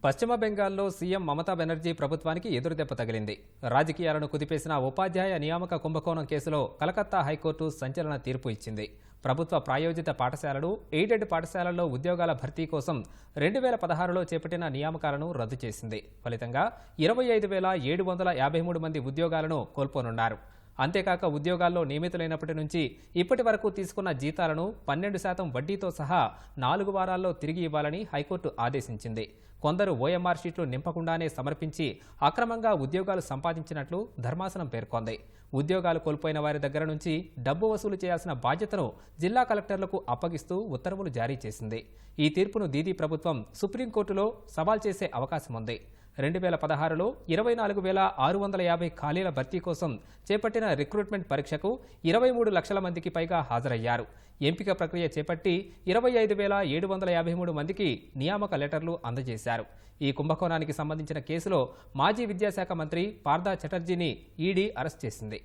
పశ్చిమ బెంగాల్లో సీఎం మమతా బెనర్జీ ప్రభుత్వానికి ఎదురుదెబ్బ తగిలింది. రాజకీయాలను కుదిపేసిన ఉపాధ్యాయ నియామక కుంభకోణం కేసులో కలకత్తా హైకోర్టు సంచలన తీర్పు ఇచ్చింది. ప్రభుత్వ ప్రాయోజిత పాఠశాలలు, ఎయిడెడ్ పాఠశాలల్లో ఉద్యోగాల భర్తీ కోసం 2016లో చేపట్టిన నియామకాలను రద్దు చేసింది. ఫలితంగా 25,753 మంది ఉద్యోగాలను కోల్పోనున్నారు. అంతేకాక ఉద్యోగాల్లో నియమితులైనప్పటి నుంచి ఇప్పటి వరకు తీసుకున్న జీతాలను 12% వడ్డీతో సహా 4 వారాల్లో తిరిగి ఇవ్వాలని హైకోర్టు ఆదేశించింది. కొందరు ఓఎంఆర్ షీట్లు నింపకుండానే సమర్పించి అక్రమంగా ఉద్యోగాలు సంపాదించినట్లు ధర్మాసనం పేర్కొంది. ఉద్యోగాలు కోల్పోయిన వారి దగ్గర నుంచి డబ్బు వసూలు చేయాల్సిన బాధ్యతను జిల్లా కలెక్టర్లకు అప్పగిస్తూ ఉత్తర్వులు జారీ చేసింది. ఈ తీర్పును దీదీ ప్రభుత్వం సుప్రీంకోర్టులో సవాల్ చేసే అవకాశం ఉంది. 2016లో 24,650 ఖాళీల భర్తీ కోసం చేపట్టిన రిక్రూట్మెంట్ పరీక్షకు 23 లక్షల మందికి పైగా హాజరయ్యారు. ఎంపిక ప్రక్రియ చేపట్టి 25,753 మందికి నియామక లెటర్లు అందజేశారు. ఈ కుంభకోణానికి సంబంధించిన కేసులో మాజీ విద్యాశాఖ మంత్రి పార్థ చటర్జీని ఈడీ అరెస్ట్ చేసింది.